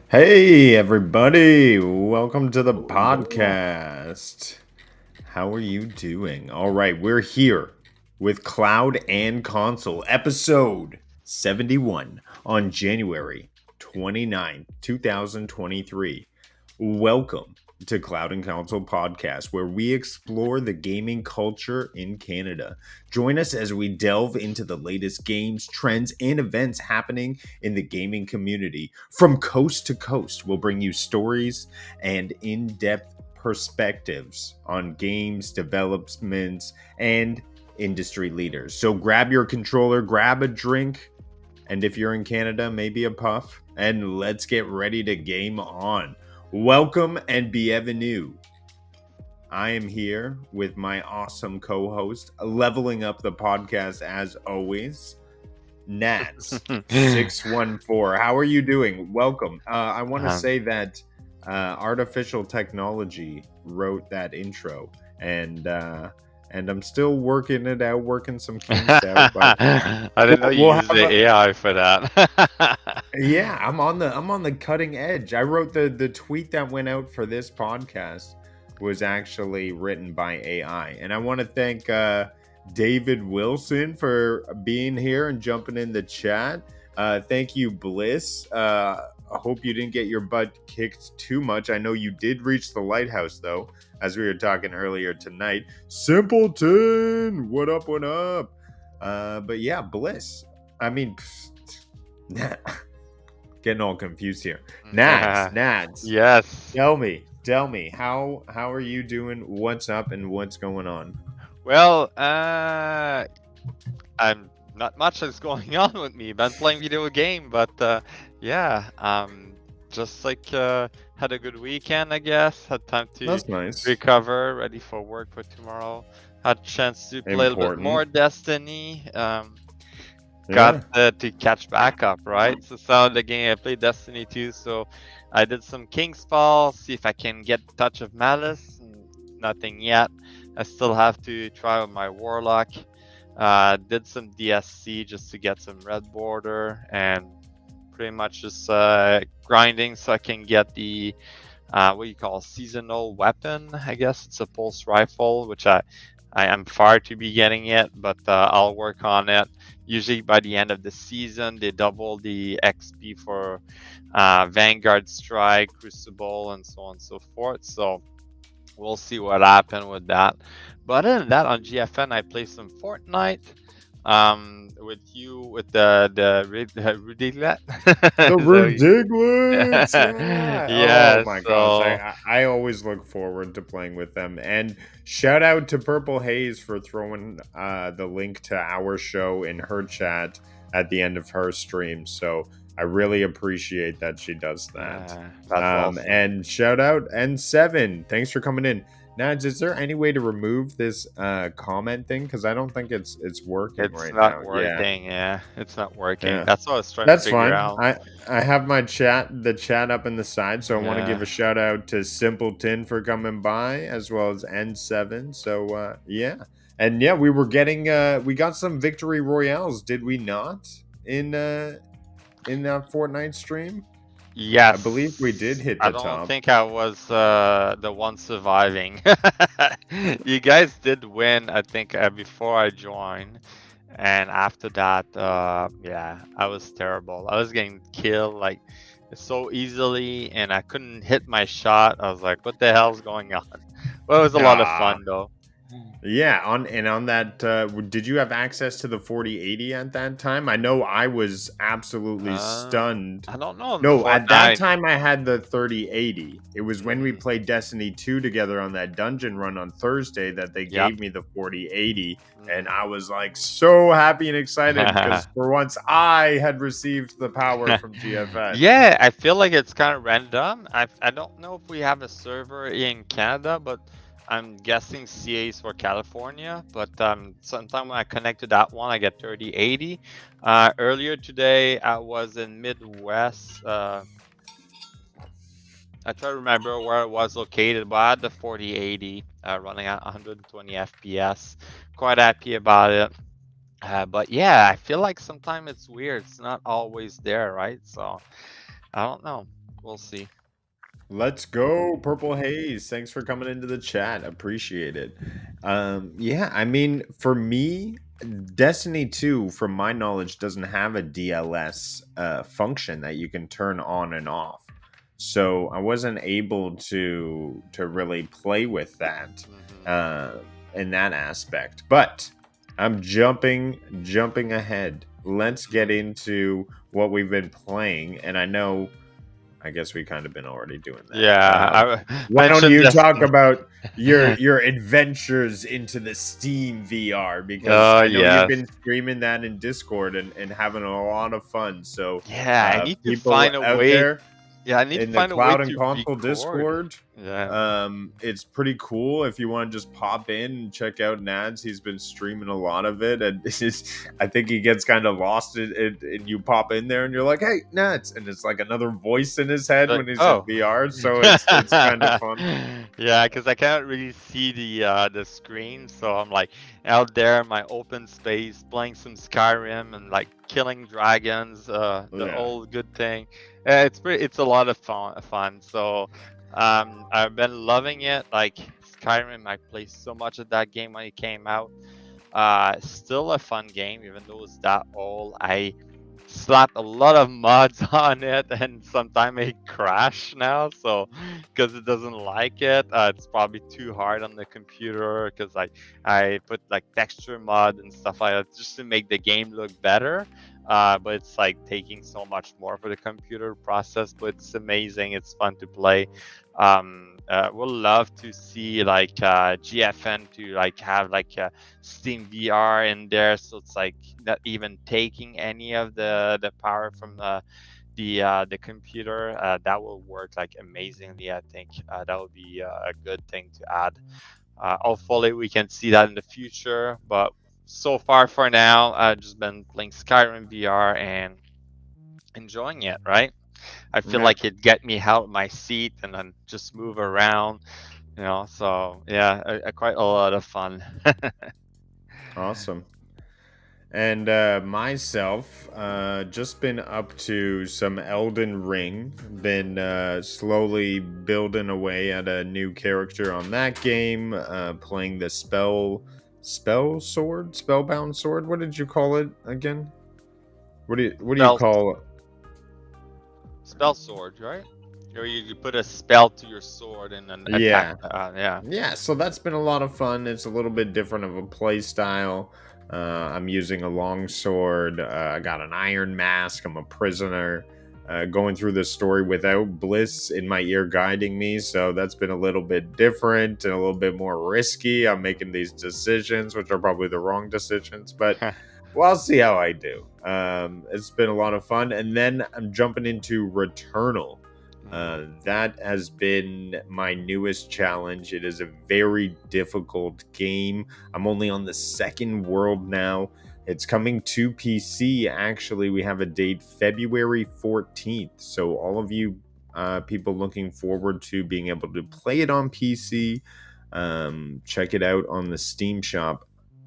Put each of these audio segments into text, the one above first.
Hey, everybody. Welcome to the podcast. How are you doing? All right, we're here with Cloud and Console, episode 71 on January 29th, 2023. Welcome to Cloud and Console podcast, where we explore the gaming culture in Canada. Join us as we delve into the latest games, trends, and events happening in the gaming community. From coast to coast, we'll bring you stories and in-depth perspectives on games, developments, and industry leaders. So grab your controller, grab a drink, and if you're in Canada, maybe a puff, and let's get ready to game on. Welcome and bienvenue. I am here with my awesome co-host, leveling up the podcast as always, Nads 614. How are you doing? Welcome. I want to Um, say that artificial technology wrote that intro, and I'm still working it out, working some kinks out. But I didn't know you we'll used have the a AI for that. yeah. I'm on the cutting edge. I wrote the tweet that went out for this podcast was actually written by AI, and I want to thank David Wilson for being here and jumping in the chat. Thank you, Bliss. I hope you didn't get your butt kicked too much. I know you did reach the lighthouse, though, as we were talking earlier tonight. Simpleton, what up, what up? But yeah, Bliss. I mean, getting all confused here. Nads. Yes. Tell me, how are you doing? What's up and what's going on? Well, I'm not much is going on with me. Been playing video game, but yeah, just had a good weekend, I guess. Had time to That's nice. recover, ready for work for tomorrow. Had a chance to play a little bit more Important. Destiny. Got Yeah. to catch back up, right? So some of the game I played Destiny 2, so I did some King's Fall, see if I can get Touch of Malice. Nothing yet. I still have to try with my Warlock. Did some DSC just to get some red border and pretty much just grinding so I can get the what you call seasonal weapon. I guess it's a pulse rifle, which I am far to be getting it, but I'll work on it. Usually by the end of the season, they double the XP for Vanguard Strike, Crucible, and so on and so forth. So we'll see what happens with that. But other than that, on GFN, I play some Fortnite with you with the Rudilet. The So Ridiculous. Yeah. Oh yeah, my gosh. so I always look forward to playing with them. And shout out to Purple Haze for throwing the link to our show in her chat at the end of her stream. So I really appreciate that she does that. that's awesome. And shout out N7. Thanks for coming in. Nads, is there any way to remove this comment thing? Because I don't think it's working It's right not now. Yeah. working. Yeah, it's not working. Yeah. That's what I was trying to That's figure fine. out. I have the chat up in the side, so I want to give Yeah. a shout out to Simpleton for coming by, as well as N7. So yeah, and yeah, we got some victory royales, did we not? In that Fortnite stream, I believe we did Yes. hit I the don't top. think I was the one surviving. You guys did win, I think, before I joined. And after that, yeah, I was terrible. I was getting killed like so easily, and I couldn't hit my shot. I was like, what the hell's going on? Well, it was a lot of Ah, fun, though. yeah. On that, did you have access to the 4080 at that time? I know I was absolutely stunned. I don't know, in No, at that Fortnite. time I had the 3080. It was when we Mm, played Destiny 2 together on that dungeon run on Thursday that they yep. gave me the 4080. And Mm. I was like so happy and excited because for once I had received the power from GFN. Yeah, I feel like it's kind of random. I don't know if we have a server in Canada, but I'm guessing CA is for California. But sometime when I connect to that one, I get 3080. Earlier today, I was in Midwest. I try to remember where it was located, but I had the 4080 running at 120 FPS. Quite happy about it. But yeah, I feel like sometimes it's weird. It's not always there, right? So I don't know. we'll see. Let's go, Purple Haze. Thanks for coming into the chat. Appreciate it. Yeah, I mean, for me, Destiny 2, from my knowledge, doesn't have a DLS function that you can turn on and off. So I wasn't able to really play with that Hmm. uh, in that aspect. But I'm jumping ahead. Let's get Hmm. into what we've been playing, and I guess we kind of been already doing that. Yeah, I Why don't mentioned you talk Destiny. about your adventures into the Steam VR? Because Oh I know you've yes. been streaming that in Discord and having a lot of fun. So, Yeah, I need to people find a out way. there Yeah, I need to in the find a way Cloud and to Console record. Discord, Yeah. it's pretty cool. If you want to just pop in and check out Nads, he's been streaming a lot of it, and I think he gets kind of lost and you pop in there and you're like, "Hey, Nads," and it's like another voice in his head Like, when he's in oh. VR. So it's kind of fun. Yeah, because I can't really see the screen, so I'm like out there in my open space playing some Skyrim and like killing dragons, the Yeah. old good thing. It's a lot of fun. So I've been loving it. Like Skyrim, I played so much of that game when it came out. Still a fun game, even though it's that old. I slap a lot of mods on it, and sometimes it crash now. So because it doesn't like it, it's probably too hard on the computer. Because I put like texture mod and stuff like that just to make the game look better. But it's like taking so much more for the computer process. But it's amazing. It's fun to play. We'll love to see like GFN to like have like Steam VR in there, so it's like not even taking any of the power from the computer. That will work like amazingly. I think that would be a good thing to add. Hopefully, we can see that in the future. But so far, for now, I've just been playing Skyrim VR and enjoying it. Right? I feel Yeah. like it get me out of my seat and then just move around. So yeah, quite a lot of fun. Awesome. And myself, just been up to some Elden Ring. Been slowly building away at a new character on that game. Playing the spellbound sword. What did you call it again? What do you Spell call? spell sword, right? Or you put a spell to your sword and then attack. Yeah. Yeah. Yeah, so that's been a lot of fun. It's a little bit different of a play style. I'm using a long sword. I got an iron mask. I'm a prisoner. Going through the story without Bliss in my ear guiding me, so that's been a little bit different and a little bit more risky. I'm making these decisions, which are probably the wrong decisions, but well, I'll see how I do. It's been a lot of fun, and then I'm jumping into Returnal. Mhm. That has been my newest challenge. It is a very difficult game. I'm only on the second world now. It's coming to PC. Actually, we have a date February 14th. So, all of you people looking forward to being able to play it on PC, check it out on the Steam shop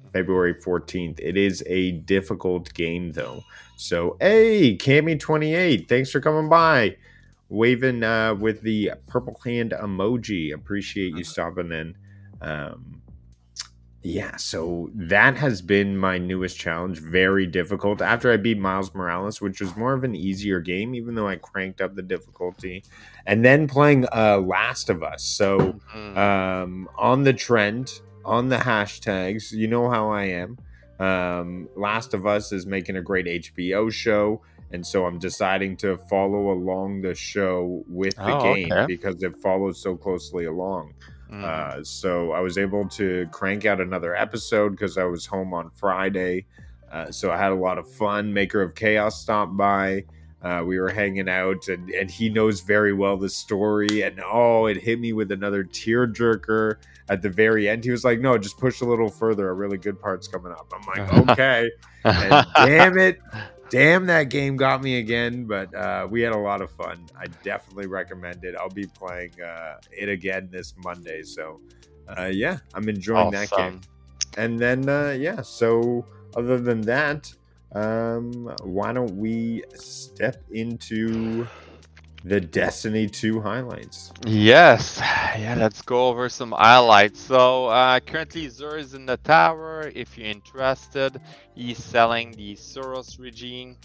Mhm. February 14th. It is a difficult game, though. So, hey, Cammy28, thanks for coming by waving with the purple hand emoji. Appreciate you stopping in. Um, yeah, so that has been my newest challenge. Very difficult. After I beat Miles Morales, which was more of an easier game, even though I cranked up the difficulty, and then playing Last of Us. So Mhm. on the trend, on the hashtags, you know how I am. Last of Us is making a great HBO show, and so I'm deciding to follow along the show with the Oh, game okay. because it follows so closely along. Mhm. So I was able to crank out another episode because I was home on Friday. So I had a lot of fun. Maker of Chaos stopped by. We were hanging out, and he knows very well the story. And oh, it hit me with another tearjerker at the very end. He was like, "No, just push a little further. A really good part's coming up." I'm like, "Okay." And damn it, damn that game got me again, but we had a lot of fun. I definitely recommend it. I'll be playing it again this Monday, so yeah, I'm enjoying that game. Awesome. And then yeah, so other than that, why don't we step into the Destiny 2 highlights. Yes, yeah, let's go over some highlights. So, currently Zur is in the tower. If you're interested, he's selling the Soros regime.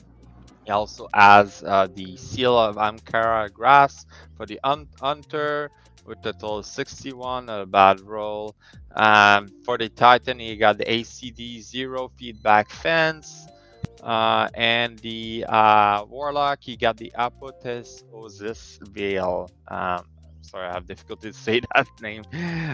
He also has the Seal of Ankara grass for the Hunter with a total of 61, not a bad roll. For the Titan, you got the ACD zero feedback fence. And the Warlock, you got the Apotes Osis Veil. Sorry, I have difficulty to say that name,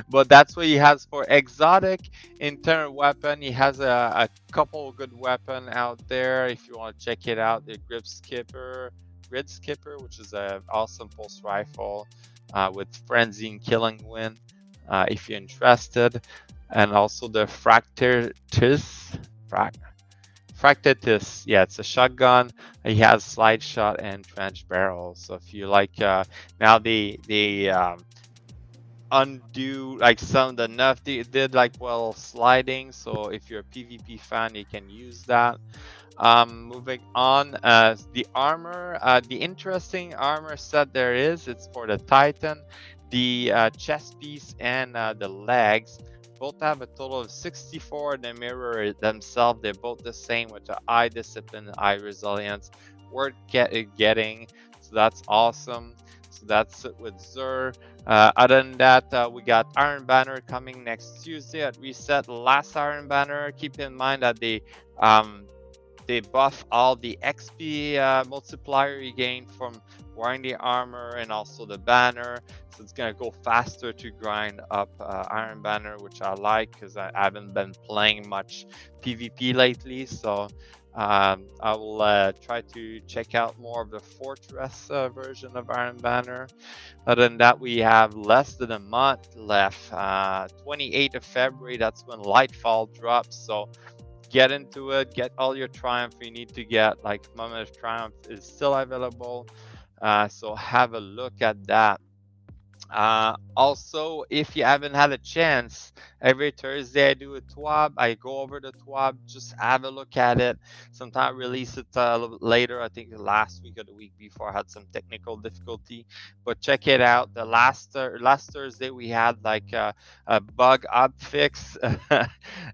but that's what he has for exotic. Internal weapon, he has a couple good weapon out there. If you want to check it out, the Grid Skipper, which is an awesome pulse rifle with frenzy and killing wind. If you're interested, and also the Fractatus, yeah, it's a shotgun. He has slide shot and trench barrel. So if you like, now they undo like some of the nerf they did like well sliding. So if you're a PvP fan, you can use that. Moving on, the armor, the interesting armor set there is, it's for the Titan, the chest piece and the legs. Both have a total of 64. They mirror themselves. They're both the same with the eye discipline, eye resilience. Worth getting. So that's awesome. So that's it with Zur. Other than that, we got Iron Banner coming next Tuesday at reset. Last Iron Banner. Keep in mind that they buff all the XP multiplier you gain from wearing the armor and also the banner. So it's gonna go faster to grind up Iron Banner, which I like because I haven't been playing much PvP lately. So I will try to check out more of the Fortress version of Iron Banner. Other than that, we have less than a month left. 28th of February, that's when Lightfall drops. So get into it, get all your triumph you need to get. Like Moment of Triumph is still available, so have a look at that. Also, if you haven't had a chance, every Thursday I do a TWAB. I go over the TWAB, just have a look at it. Sometimes release it a little bit later. I think last week or the week before I had some technical difficulty, but check it out. The last Thursday we had like a bug up fix,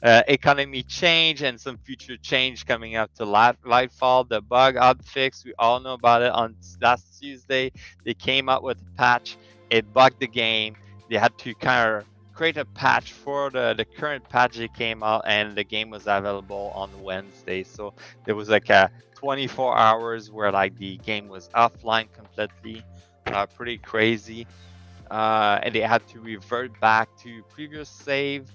economy change, and some future change coming up to Lightfall. The bug up fix, we all know about it. On last Tuesday, they came out with a patch. It bugged the game. They had to kind of create a patch for the current patch that came out, and the game was available on Wednesday. So there was like a 24 hours where like the game was offline completely. Pretty crazy. And they had to revert back to previous save.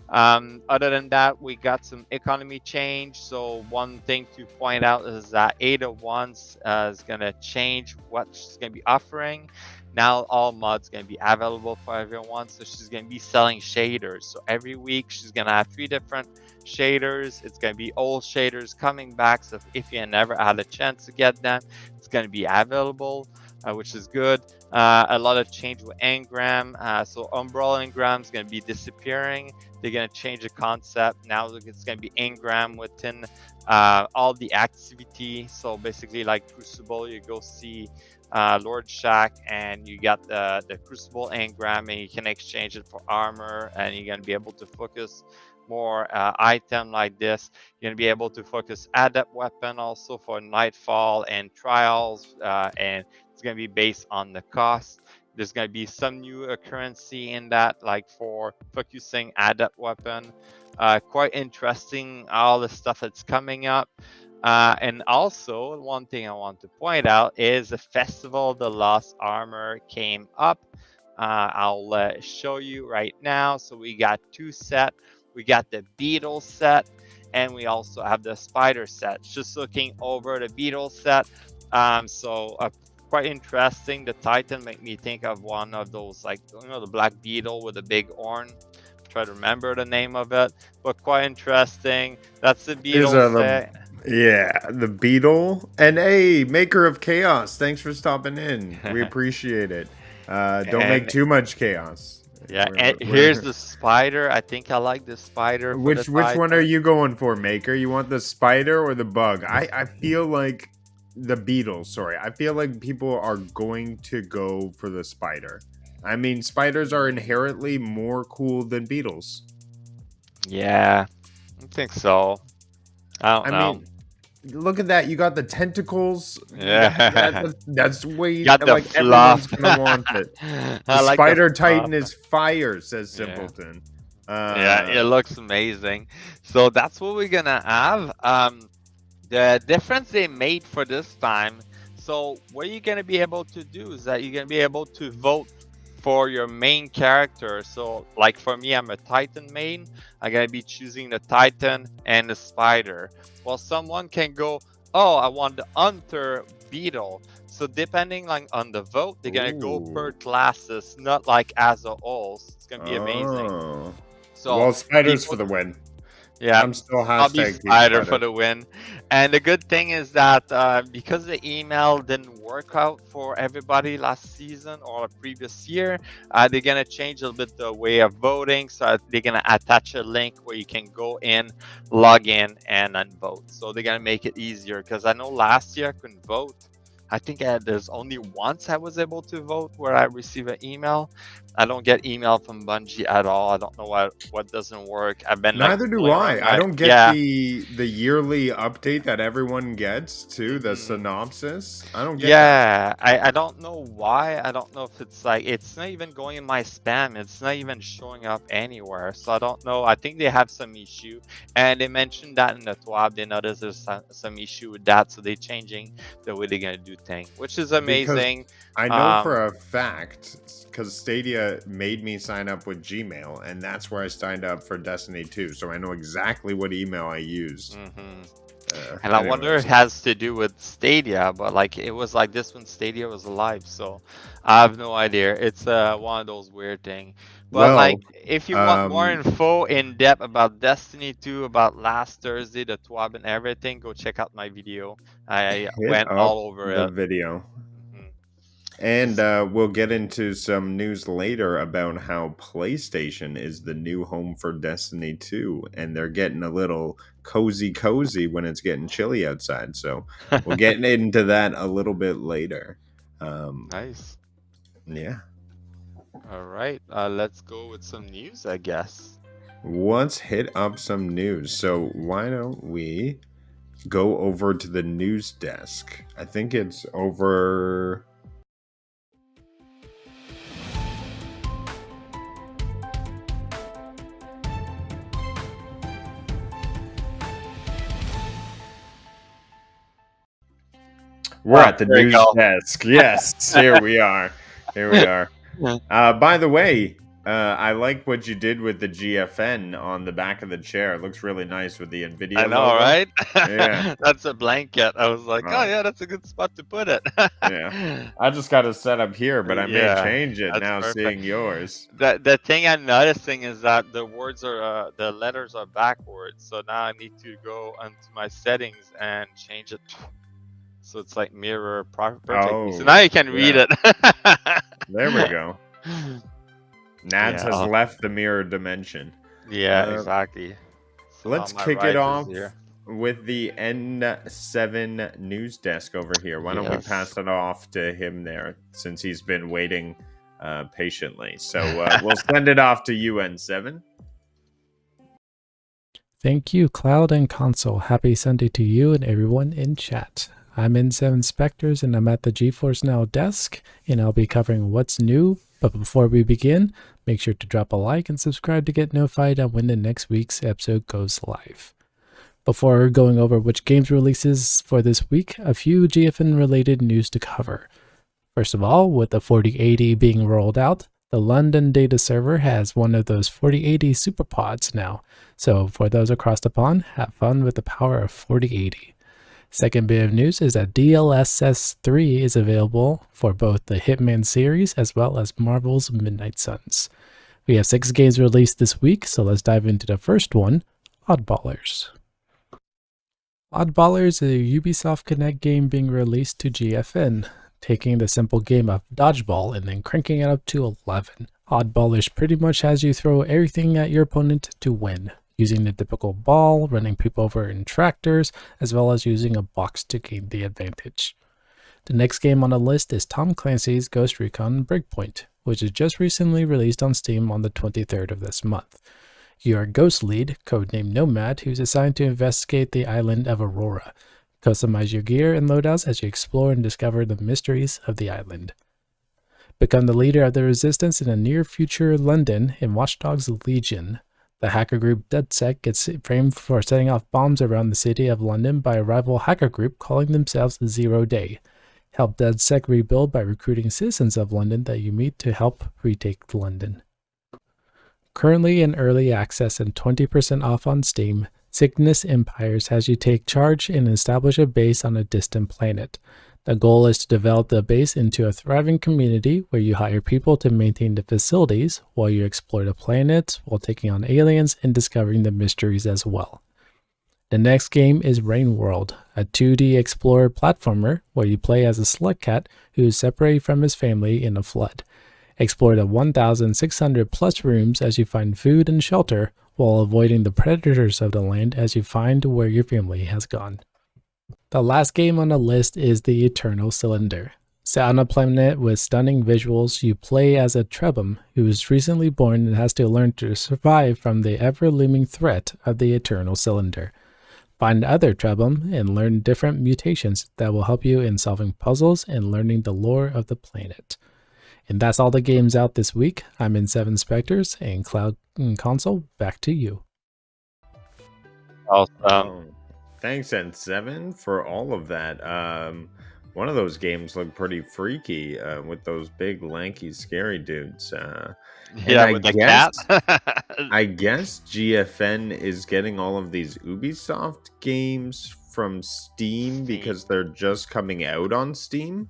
Other than that, we got some economy change. So one thing to point out is that Ada Ones is gonna change what she's gonna be offering. Now all mods gonna be available for everyone. So she's gonna be selling shaders. So every week she's gonna have 3 different shaders. It's gonna be old shaders coming back. So if you never had a chance to get them, it's gonna be available, which is good. A lot of change with engram. So umbrella engram is gonna be disappearing. They're gonna change the concept. Now it's gonna be engram within all the activity. So basically, like Crucible, you go see Lord Shack, and you got the Crucible engram, and you can exchange it for armor, and you're gonna be able to focus more item like this. You're gonna be able to focus adept weapon also for Nightfall and Trials, and it's gonna be based on the cost. There's going to be some new currency in that, like for focusing adept weapon. Quite interesting, all the stuff that's coming up. And also, one thing I want to point out is the Festival of the Lost Armor came up. I'll show you right now. So we got 2 sets. We got the Beetle set, and we also have the Spider set. Just looking over the Beetle set. Quite interesting. The Titan make me think of one of those, like, the black beetle with a big horn. Try to remember the name of it, but quite interesting. That's the Is beetle set. the Beetle, and hey, Maker of Chaos. Thanks for stopping in. We appreciate it. Don't make And too much chaos. yeah, and here's the spider. I think I like the spider for the Which one are Titan. you going for, Maker? You want the spider or the bug? I feel like the beetles. Sorry, I feel like people are going to go for the spider. I mean, spiders are inherently more cool than beetles. Yeah, I think so. I don't I know. mean, look at that. You got the tentacles. Yeah. That's way Got the like everyone's fluff. gonna want it. The I like the spider fluff. titan is fire, says Yeah. Simpleton. Yeah, it looks amazing. So that's what we're gonna have. The difference they made for this time. So what you're gonna be able to do is that you're gonna be able to vote for your main character. So like for me, I'm a Titan main. I'm gonna be choosing the Titan and the Spider. Well, someone can go, oh, I want the Hunter Beetle. So depending on the vote, they're gonna go per Ooh. classes, not like as a whole. So it's gonna be amazing. Oh. So Well, spiders for people, the win. yeah, I'm still Bobby hashtag team Spider for spider. the win. And the good thing is that because the email didn't work out for everybody last season or previous year, they're gonna change a little bit the way of voting. So they're gonna attach a link where you can go in, log in, and then vote. So they're gonna make it easier because I know last year I couldn't vote. I think there's only once I was able to vote where I receive an email. I don't get email from Bungie at all. I don't know what doesn't work. I've been like Neither do fooling around I. I my don't get yeah. the yearly update that everyone gets too, the Mhm. synopsis. I don't get that. Yeah, I don't know why. I don't know if it's like it's not even going in my spam. It's not even showing up anywhere. So I don't know. I think they have some issue, and they mentioned that in the TWAB. They noticed there's some issue with that, so they're changing the way they're gonna do things, which is Because amazing. I know Um, for a fact, because Stadia made me sign up with Gmail, and that's where I signed up for Destiny 2. So I know exactly what email I used. mhm. And I wonder if Anyways, it has to do with Stadia, but like it was like this when Stadia was alive, so I have no idea. It's one of those weird thing. But like well, if you want more um, info in depth about Destiny 2, about last Thursday, the TWAB and everything, go check out my video. I hit went up all over the it. video. Mhm. And we'll get into some news later about how PlayStation is the new home for Destiny 2, and they're getting a little cozy when it's getting chilly outside. So we'll get into that a little bit later. Um, Nice. yeah. All right. Let's go with some news, I guess. Let's hit up some news. So why don't we go over to the news desk? I think it's over. We're Oh, at the there you news go. desk. Yes, here we are. Here we are. By the way, I like what you did with the GFN on the back of the chair. It looks really nice with the I NVIDIA know, logo. right? Yeah. That's a blanket. I was like, oh Uh, yeah, that's a good spot to put it. yeah. I just got it set up here, but I may Yeah, change it that's now perfect. seeing yours. The thing I'm noticing is that the words are the letters are backwards. So now I need to go onto my settings and change it so it's like mirror perfectly. So Oh, now you can read yeah. it. There we go. Nads Yeah. has Oh, left the mirror dimension. yeah. Uh, Exactly. So now let's my kick it right is off here. with the N7 news desk over here. Why don't we Yes. pass it off to him there since he's been waiting patiently? So we'll send it off to you, N7. Thank you, Cloud&Console. Happy Sunday to you and everyone in chat. I'm N7 Specters and I'm at the GeForce Now desk, and I'll be covering what's new. But before we begin, make sure to drop a like and subscribe to get notified on when the next week's episode goes live. Before going over which games releases for this week, a few GFN related news to cover. First of all, with the 4080 being rolled out, the London data server has one of those 4080 superpods now. So for those across the pond, have fun with the power of 4080. Second bit of news is that DLSS 3 is available for both the Hitman series as well as Marvel's Midnight Suns. We have 6 games released this week, so let's dive into the first one, Oddballers. Oddballers is a Ubisoft Connect game being released to GFN, taking the simple game of dodgeball and then cranking it up to 11. Oddballers pretty much has you throw everything at your opponent to win. using the typical ball, running people over in tractors, as well as using a box to gain the advantage. The next game on the list is Tom Clancy's Ghost Recon Breakpoint, which is just recently released on Steam on the 23rd of this month. You are a ghost lead, codenamed Nomad, who's assigned to investigate the island of Aurora. Customize your gear and loadouts as you explore and discover the mysteries of the island. Become the leader of the resistance in a near-future London in Watch Dogs Legion. The hacker group DedSec gets framed for setting off bombs around the city of London by a rival hacker group calling themselves Zero Day. Help DedSec rebuild by recruiting citizens of London that you meet to help retake London. Currently in early access and 20% off on Steam, Cygnus Empires has you take charge and establish a base on a distant planet. The goal is to develop the base into a thriving community where you hire people to maintain the facilities while you explore the planet while taking on aliens and discovering the mysteries as well. The next game is Rain World, a 2D explorer platformer where you play as a slug cat who is separated from his family in a flood. Explore the 1,600 plus rooms as you find food and shelter while avoiding the predators of the land as you find where your family has gone. The last game on the list is the Eternal Cylinder. Set on a planet with stunning visuals, you play as a Trebum who was recently born and has to learn to survive from the ever-looming threat of the Eternal Cylinder. Find other Trebum and learn different mutations that will help you in solving puzzles and learning the lore of the planet. And that's all the games out this week. I'm In7 Specters and Cloud&Console, back to you. Awesome. Thanks, N7, for all of that. One of those games looked pretty freaky with those big, lanky, scary dudes. Yeah, with the cat. I guess GFN is getting all of these Ubisoft games from Steam because they're just coming out on Steam.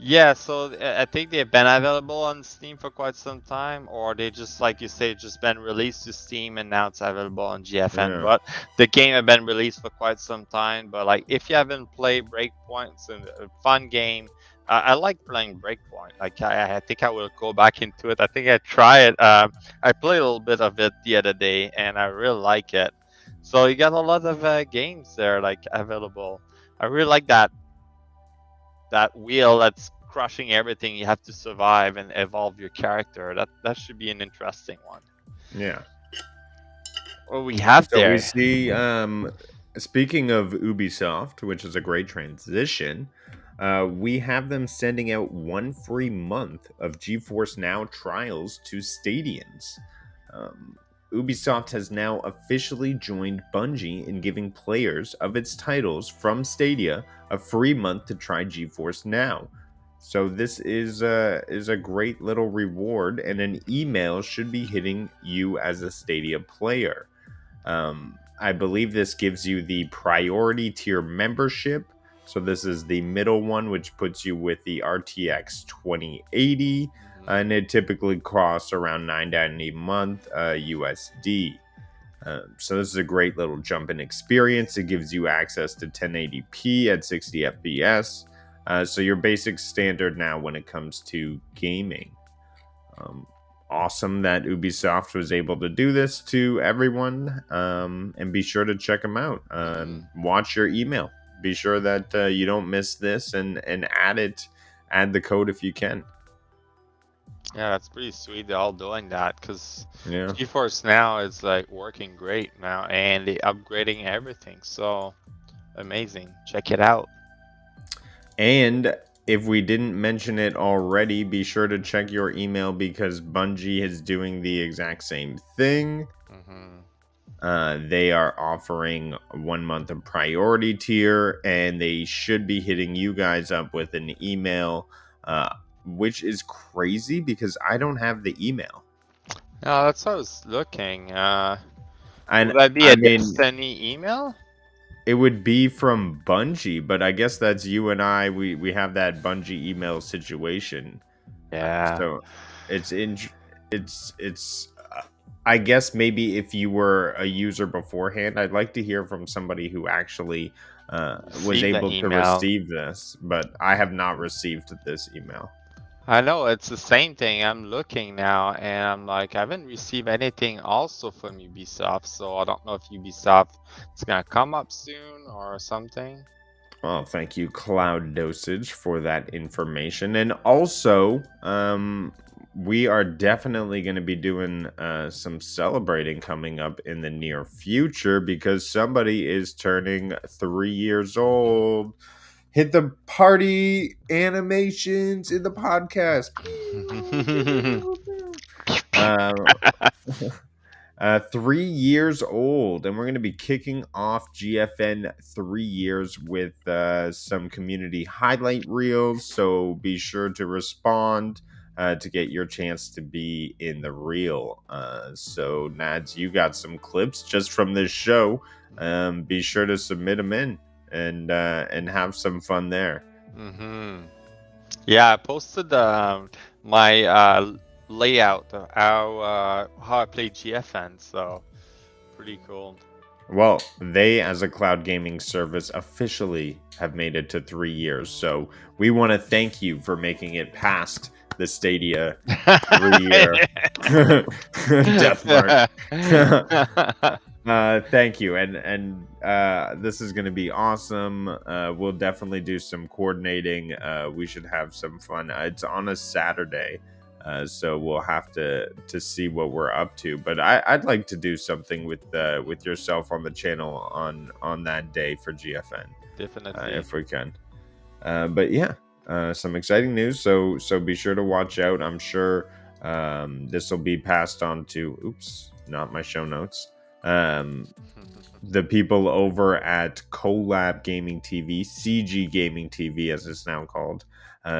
Yeah, so I think they've been available on Steam for quite some time, or they just, like you say, just been released to Steam and now it's available on GFN. Yeah. But the game have been released for quite some time. But like, if you haven't played Breakpoint, it's a fun game. I like playing Breakpoint. Like, I think I will go back into it. I think I try it. I played a little bit of it the other day, and I really like it. So you got a lot of games there, like, available. I really like that wheel that's crushing everything. You have to survive and evolve your character. That should be an interesting one. Yeah. Well, we have So there. we see, speaking of Ubisoft, which is a great transition, we have them sending out 1 free month of GeForce Now trials to Stadians. Ubisoft has now officially joined Bungie in giving players of its titles from Stadia a free month to try GeForce Now. So this is a great little reward, and an email should be hitting you as a Stadia player. I believe this gives you the priority tier membership. So this is the middle one, which puts you with the RTX 2080. And it typically costs around $9.90 a month USD. So this is a great little jump in experience. It gives you access to 1080p at 60 FPS. So your basic standard now when it comes to gaming. Awesome that Ubisoft was able to do this to everyone. And be sure to check them out. Watch your email. Be sure that you don't miss this and add the code if you can. Yeah, that's pretty sweet. They're all doing that because Yeah. GeForce Now is like working great now, and they're upgrading everything. So amazing! Check it out. And if we didn't mention it already, be sure to check your email because Bungie is doing the exact same thing. They are offering 1 month of priority tier, and they should be hitting you guys up with an email. Which is crazy because I don't have the email. No, that's what I was looking. And would that be a Destiny email? It would be from Bungie, but I guess that's you and I. We have that Bungie email situation. Yeah. So it's I guess maybe if you were a user beforehand, I'd like to hear from somebody who actually was able to receive this, but I have not received this email. I know it's the same thing. I'm looking now, and I'm like, I haven't received anything also from Ubisoft, so I don't know if Ubisoft is gonna come up soon or something. Well, thank you, Cloud Dosage, for that information. And also, we are definitely going to be doing some celebrating coming up in the near future because somebody is turning 3 years old. Hit the party animations in the podcast. Uh, 3 years old, and we're going to be kicking off GFN 3 years with some community highlight reels. So be sure to respond to get your chance to be in the reel. So, Nads, you got some clips just from this show. Be sure to submit them in and have some fun there. Yeah, I posted my layout of how I play GFN, so pretty cool. Well, they, as a cloud gaming service, officially have made it to 3 years. So we want to thank you for making it past the Stadia 3 year death mark. Thank you, and this is going to be awesome. We'll definitely do some coordinating. We should have some fun. It's on a Saturday. So we'll have to see what we're up to. But I'd like to do something with yourself on the channel on that day for GFN, Definitely. if we can. But yeah, some exciting news. So be sure to watch out. I'm sure this will be passed on to. Oops, not my show notes. The people over at Collab Gaming TV, CG Gaming TV, as it's now called.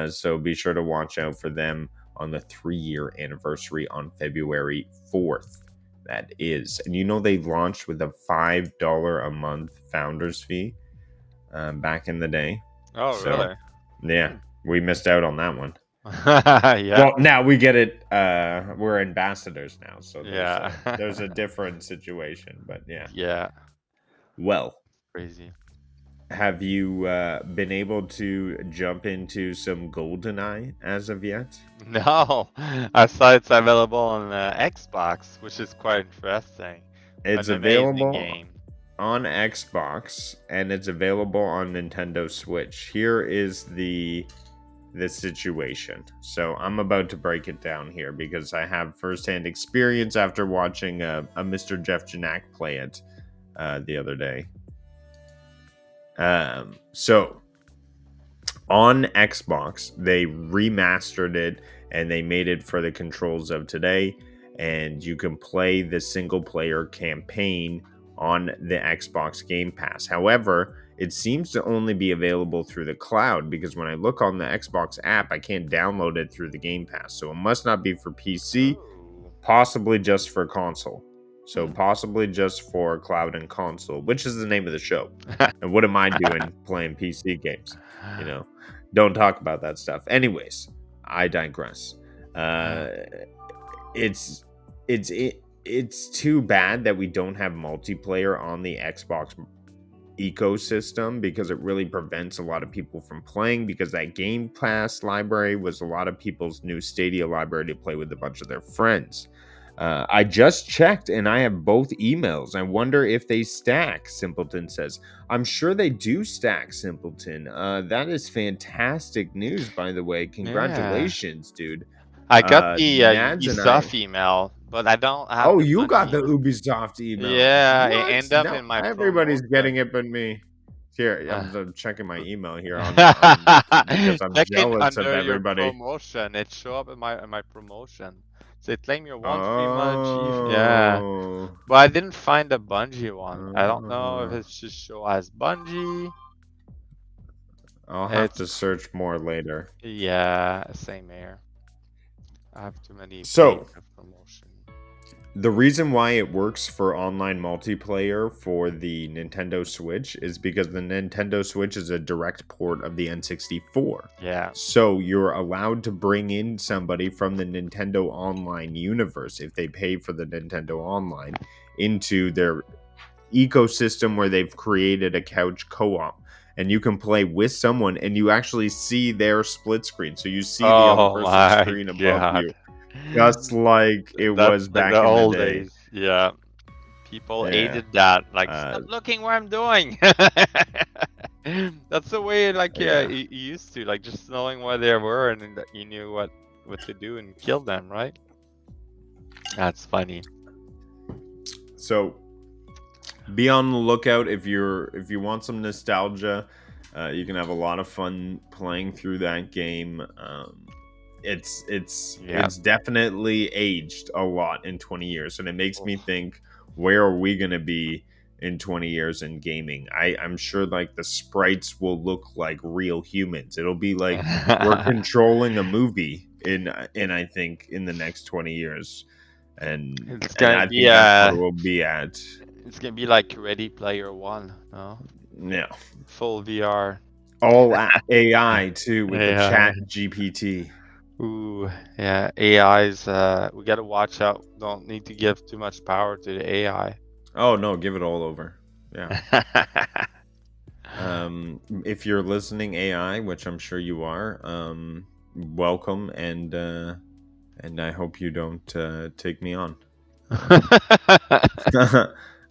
So be sure to watch out for them on the 3-year anniversary on February 4th. That is. And you know, they launched with a $5 a month founders fee back in the day. Oh, So, really? yeah, we missed out on that one. Yeah. Well, now we get it. We're ambassadors now. So Yeah. there's a different situation. But yeah. Yeah. Well, Crazy. have you been able to jump into some GoldenEye as of yet? No, I saw it's available on Xbox, which is quite interesting. It's An amazing available game. on Xbox and it's available on Nintendo Switch. Here is the situation. So I'm about to break it down here because I have firsthand experience after watching a Mr. Jeff Janak play it the other day. So on Xbox, they remastered it and they made it for the controls of today, and you can play the single player campaign on the Xbox Game Pass. However, it seems to only be available through the cloud because when I look on the Xbox app, I can't download it through the Game Pass. So it must not be for PC, possibly just for console. So possibly just for Cloud&Console, which is the name of the show. And what am I doing playing PC games? You know, don't talk about that stuff. Anyways, I digress. It's too bad that we don't have multiplayer on the Xbox ecosystem because it really prevents a lot of people from playing because that Game Pass library was a lot of people's new Stadia library to play with a bunch of their friends. I just checked and I have both emails. I wonder if they stack, Simpleton says. I'm sure they do stack, Simpleton. That is fantastic news, by the way. Congratulations, dude. I got the Nads and Ubisoft I. email, but I don't have Oh, the you got the Bungie. Ubisoft email. Yeah, it What? ended up No, in my everybody's promotion. getting it but me. Here, I'm checking my email here on because I'm Check it jealous of under your everybody. promotion. It show up in my promotion. Say claim your 1 free month, chief. Yeah. Oh. But I didn't find the Bungie one. I don't know if it should show as Bungie. I'll have to search more later. Yeah, same here. I have too many So, pages of promotion. the reason why it works for online multiplayer for the Nintendo Switch is because the Nintendo Switch is a direct port of the N64. Yeah. So you're allowed to bring in somebody from the Nintendo Online universe if they pay for the Nintendo Online into their ecosystem where they've created a couch co-op. and you can play with someone, and you actually see their split screen. So you see the other Oh person's my screen above god. you, just like it That's was like the back in the old day. days. Yeah. People Yeah. hated that. Like, Uh, stop looking where I'm doing. That's the way, like, yeah, yeah. you used to, like, just knowing where they were, and then you knew what to do and kill them, right? That's funny. So be on the lookout if you want some nostalgia. You can have a lot of fun playing through that game. Yeah. It's definitely aged a lot in 20 years, and it makes me Oof. think, where are we gonna be in 20 years in gaming? I'm sure like the sprites will look like real humans. It'll be like we're controlling a movie in I think in the next 20 years, and It's and gonna I be think that's where we'll be at. like Ready Player One, no? Yeah. Full VR. AI too with the Yeah. chat GPT. Ooh, yeah. AI's we gotta watch out. Don't need to give too much power to the AI. Oh no, give it all over. Yeah. If you're listening, AI, which I'm sure you are, welcome, and I hope you don't take me on.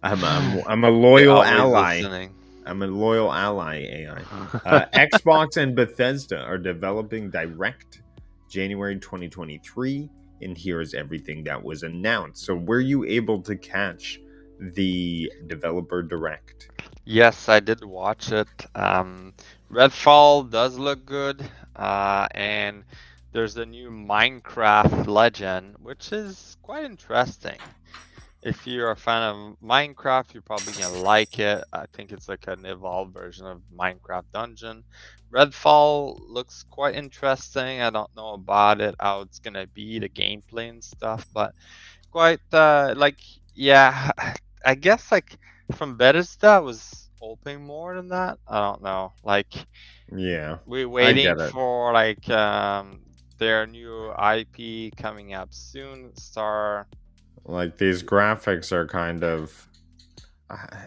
I'm a They're loyal always ally. listening. I'm a loyal ally, AI. Xbox and Bethesda are developing Direct January 2023, and here's everything that was announced. So, were you able to catch the developer Direct? Yes, I did watch it. Redfall does look good, and there's the new Minecraft Legend, which is quite interesting. If you're a fan of Minecraft, you're probably gonna like it. I think it's like an evolved version of Minecraft Dungeon. Redfall looks quite interesting. I don't know about it, how it's gonna be, the gameplay and stuff, but quite like, yeah, I guess like from Bethesda I was hoping more than that. I don't know. Like, Yeah, we're I waiting get it. for like their new IP coming up soon. Star. Like these graphics are kind of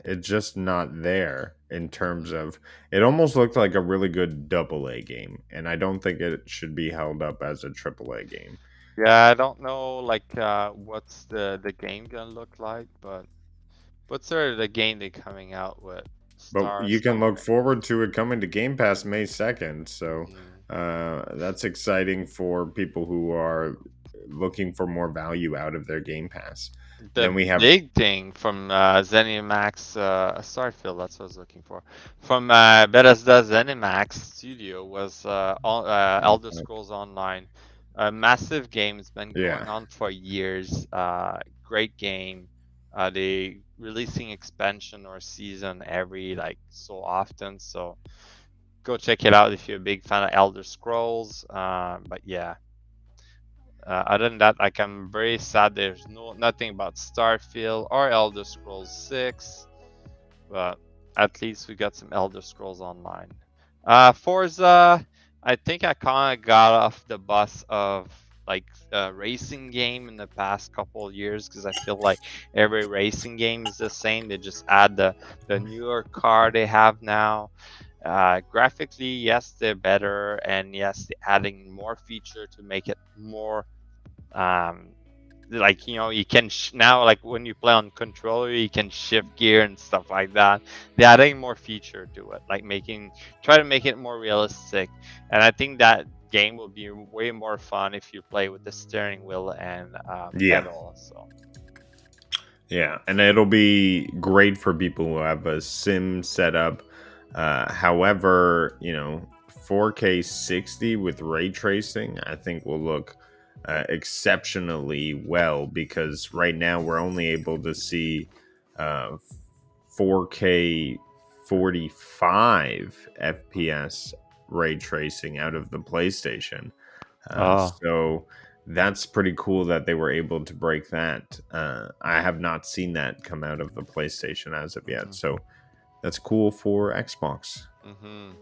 it's just not there in terms of it almost looked like a really good double A game, and I don't think it should be held up as a triple A game. Yeah, I don't know like what's the game gonna look like, but what's sort of the game they're coming out with? But Star you can look something. forward to it coming to Game Pass May 2nd, so Mhm. that's exciting for people who are looking for more value out of their Game Pass. The Then we have big thing from ZeniMax Starfield, that's what I was looking for. From Bethesda ZeniMax Studio was Elder Scrolls Online. A massive game. It's been yeah, going on for years. Great game. They releasing expansion or season every like so often. So go check it out if you're a big fan of Elder Scrolls. But yeah, other than that, like, I'm very sad there's nothing about Starfield or Elder Scrolls 6, but at least we got some Elder Scrolls Online. Forza, I think I kind of got off the bus of like a racing game in the past couple of years, because I feel like every racing game is the same. They just add the newer car they have now. Graphically, yes, they're better, and yes, they're adding more feature to make it more like, you can now, like, when you play on controller, you can shift gear and stuff like that. They're adding more feature to it, like try to make it more realistic. And I think that game will be way more fun if you play with the steering wheel and yeah, pedal. So yeah, and it'll be great for people who have a sim setup. However, 4K 60 with ray tracing, I think will look exceptionally well, because right now we're only able to see uh, 4K 45 FPS ray tracing out of the PlayStation. oh. So that's pretty cool that they were able to break that. I have not seen that come out of the PlayStation as of yet. Mhm. So that's cool for Xbox. Mhm.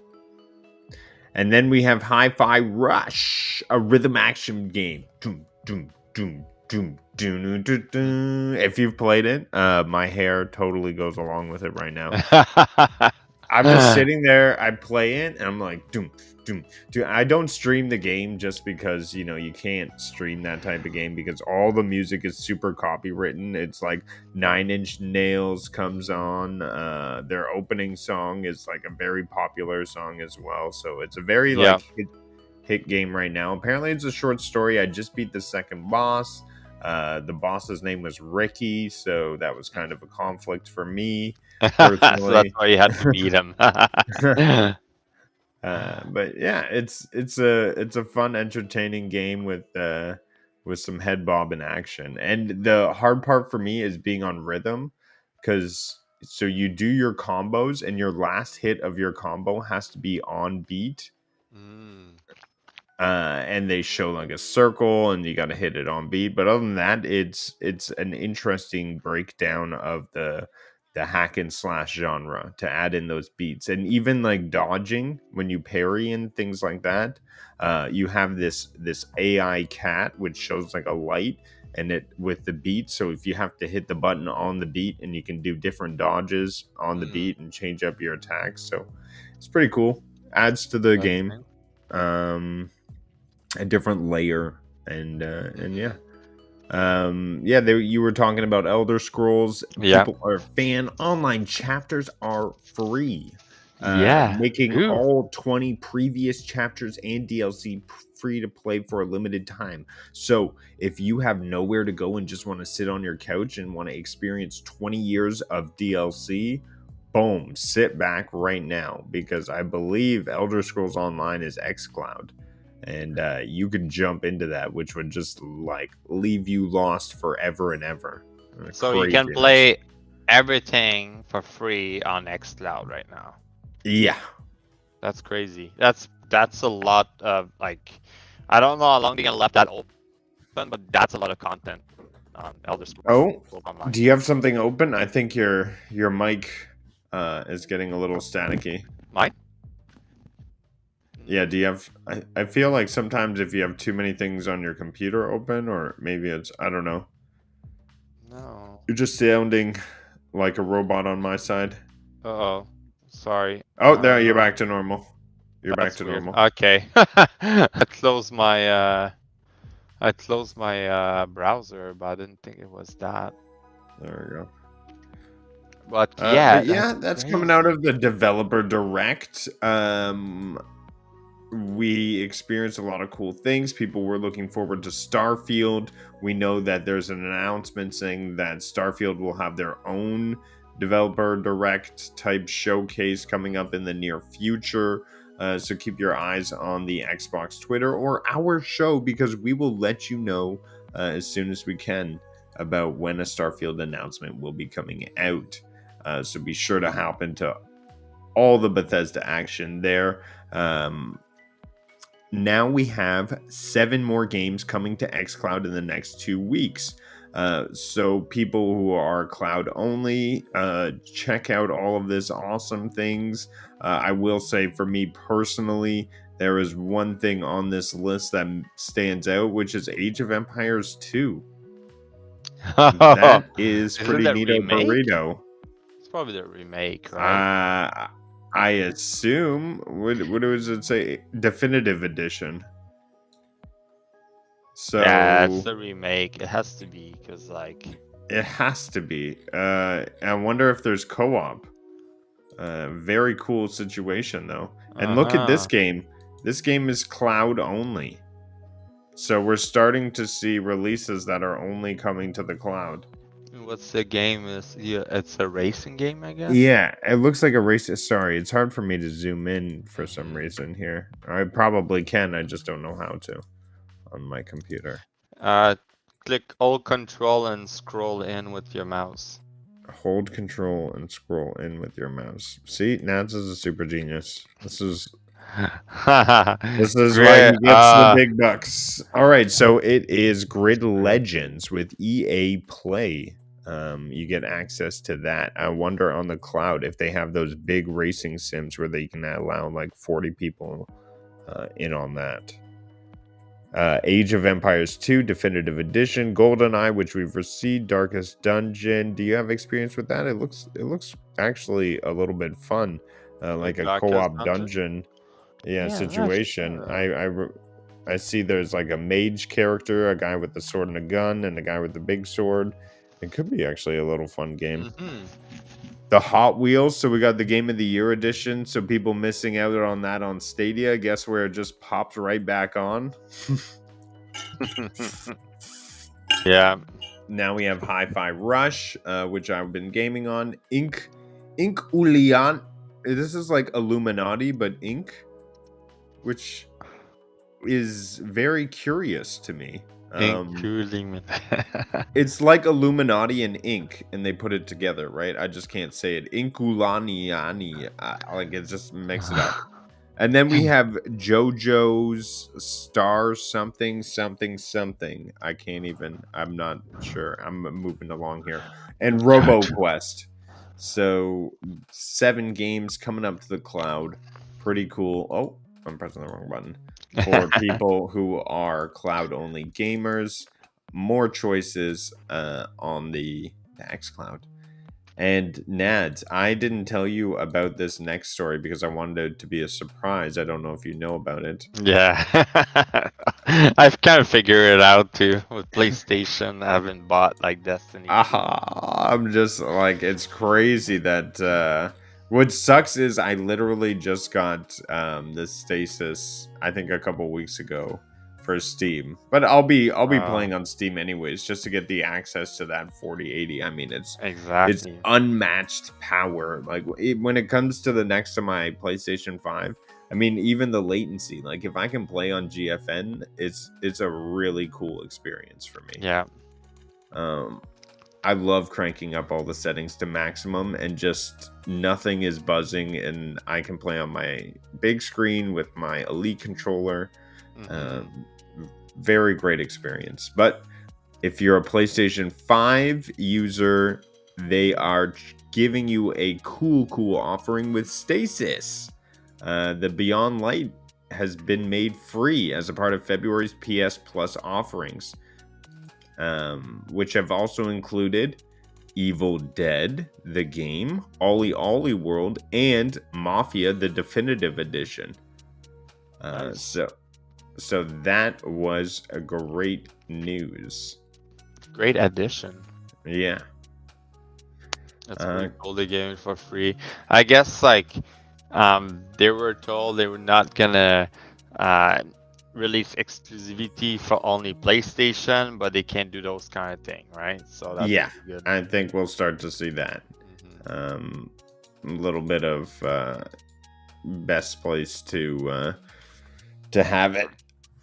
And then we have Hi-Fi Rush, a rhythm action game. Doom, doom, doom, doom, doom, doom, doom. If you've played it, my hair totally goes along with it right now. I'm just sitting there. I play it, and I'm like, doom, doom, doom. I don't stream the game just because you can't stream that type of game because all the music is super copywritten. It's like 9 Inch Nails comes on. Their opening song is like a very popular song as well. So it's a very Yeah. like hit game right now. Apparently, it's a short story. I just beat the second boss. The boss's name was Ricky, so that was kind of a conflict for me So that's personally. why you had to beat him. But yeah, it's a fun, entertaining game with some head bobbing action. And the hard part for me is being on rhythm, because so you do your combos, and your last hit of your combo has to be on beat. Mm, And they show like a circle, and you got to hit it on beat. But other than that, it's an interesting breakdown of the hack and slash genre to add in those beats, and even like dodging when you parry and things like that. You have this AI cat which shows like a light and it with the beat. So if you have to hit the button on the beat, and you can do different dodges on the mm, beat and change up your attacks. So it's pretty cool. Adds to the game. interesting. A different layer, and yeah. Mhm. You were talking about Elder Scrolls. Yeah. People are fan. Online chapters are free, Yeah. making Ooh. all 20 previous chapters and DLC free to play for a limited time. So if you have nowhere to go and just want to sit on your couch and want to experience 20 years of DLC, boom, sit back right now, because I believe Elder Scrolls Online is xCloud, and you could jump into that, which would just like leave you lost forever and ever. So you can Craziness. play everything for free on xCloud right now. Yeah. That's crazy. That's a lot of like, I don't know how long they're gonna left that open, but that's a lot of content on Elder Oh, Scrolls Online. do you have something open? I think your mic is getting a little staticky. Mine? Yeah, do you have I feel like sometimes if you have too many things on your computer open, or maybe it's, I don't know. No. You're just sounding like a robot on my side. Uh-oh. Sorry. Oh, there, you're back to normal. You're back That's to weird. normal. Okay. I closed my browser, but I didn't think it was that. There we go. But yeah, But yeah, that's coming out crazy. of the developer direct. We experienced a lot of cool things. People were looking forward to Starfield. We know that there's an announcement saying that Starfield will have their own developer direct type showcase coming up in the near future. So keep your eyes on the Xbox Twitter or our show, because we will let you know as soon as we can about when a Starfield announcement will be coming out. So be sure to hop into all the Bethesda action there. Now we have 7 more games coming to xCloud in the next 2 weeks. So people who are cloud only, check out all of this awesome things. I will say, for me personally, there is one thing on this list that stands out, which is Age of Empires 2. That is Isn't pretty that neato remake? burrito. It's probably the remake, right? I assume, what does it say? Definitive edition. Yeah, it's So the remake. It has to be, because like, it has to be. I wonder if there's co-op. Very cool situation though. And look at this game. This game is cloud only. So we're starting to see releases that are only coming to the cloud. What's the game? It's a racing game, I guess. Yeah, it looks like a race. Sorry, it's hard for me to zoom in for some Mhm. reason here. I probably can, I just don't know how to on my computer. Click Alt Control and scroll in with your mouse. Hold control and scroll in with your mouse. See, Nads is a super genius. This is why Great. he gets the big bucks. All right, so it is Grid Legends with EA Play. You get access to that. I wonder on the cloud if they have those big racing sims where they can allow like 40 people in on that. Age of Empires 2 Definitive Edition, GoldenEye, which we've received, Darkest Dungeon. Do you have experience with that? It looks actually a little bit fun, Like like a Darkest co-op Dungeon. dungeon, yeah, Yeah, that's situation. I see there's like a mage character, a guy with a sword and a gun, and a guy with a big sword. It could be actually a little fun game. Mm-hmm. The Hot Wheels, so we got the Game of the Year edition. So people missing out on that on Stadia, guess where it just pops right back on? Yeah. Now we have Hi-Fi Rush, which I've been gaming on. Ink Ulian. This is like Illuminati, but ink, which is very curious to me. Including. It's like Illuminati and ink, and they put it together, right? I just can't say it. Inkulaniani, like it just makes it up. And then we have JoJo's Star something something something. I can't even. I'm not sure. I'm moving along here. And RoboQuest. So 7 games coming up to the cloud. Pretty cool. Oh, I'm pressing the wrong button. For people who are cloud only gamers, more choices on the xCloud. And Nads, I didn't tell you about this next story because I wanted it to be a surprise. I don't know if you know about it. Yeah. I've kind of figured it out too. With PlayStation, I haven't bought like Destiny 2. I'm just like, it's crazy that what sucks is I literally just got this stasis, I think a couple weeks ago for Steam. But I'll be playing on Steam anyways, just to get the access to that 4080. I mean, it's Exactly. unmatched power. Like when it comes to the next to my PlayStation 5, I mean, even the latency, like if I can play on GFN, it's a really cool experience for me. Yeah. I love cranking up all the settings to maximum and just nothing is buzzing, and I can play on my big screen with my Elite controller. Very great experience. But if you're a PlayStation 5 user, they are giving you a cool offering with Stasis. The Beyond Light has been made free as a part of February's PS Plus offerings, which have also included Evil Dead, the game, Ollie Ollie World, and Mafia, the Definitive Edition. Nice. So that was a great news. Great addition. Yeah. That's pretty cool. They gave it for free. I guess like they were told they were not gonna release exclusivity for only PlayStation, but they can't do those kind of thing, right? So that's Yeah, good. I think we'll start to see that. A little bit of best place to have it.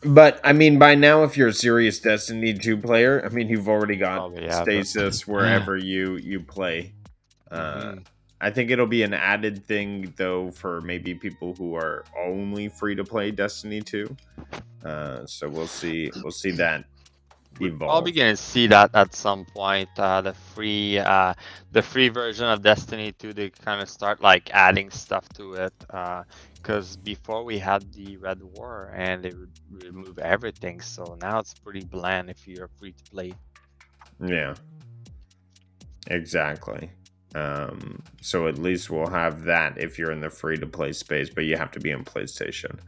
But I mean, by now, if you're a serious Destiny 2 player, I mean, you've already got Stasis wherever you play. I think it'll be an added thing though for maybe people who are only free to play Destiny 2. So we'll see that evolve. Probably gonna see that at some point. The free version of Destiny 2, they kind of start like adding stuff to it. Because before we had the Red War and they would remove everything, so now it's pretty bland if you're free to play. Yeah, exactly. So at least we'll have that if you're in the free to play space, but you have to be on PlayStation.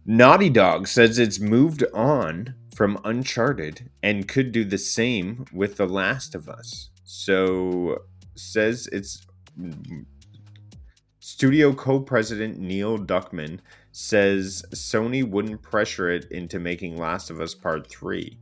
Naughty Dog says it's moved on from Uncharted and could do the same with The Last of Us. So says it's studio co-president Neil Druckmann says Sony wouldn't pressure it into making Last of Us Part 3.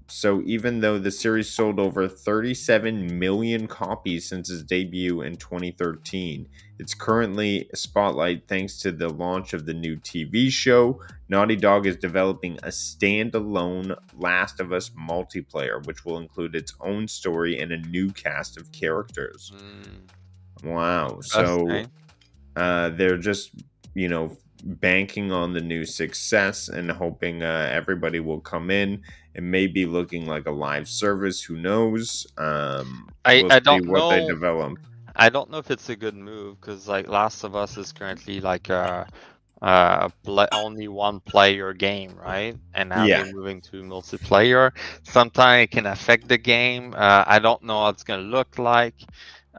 So even though the series sold over 37 million copies since its debut in 2013, it's currently a spotlight thanks to the launch of the new TV show. Naughty Dog is developing a standalone Last of Us multiplayer, which will include its own story and a new cast of characters. Wow. So they're just, banking on the new success and hoping everybody will come in. It may be looking like a live service. Who knows? I don't see what know. they develop. I don't know if it's a good move because like Last of Us is currently like only one player game, right? And now they're moving to multiplayer. Sometimes it can affect the game. I don't know what it's gonna look like.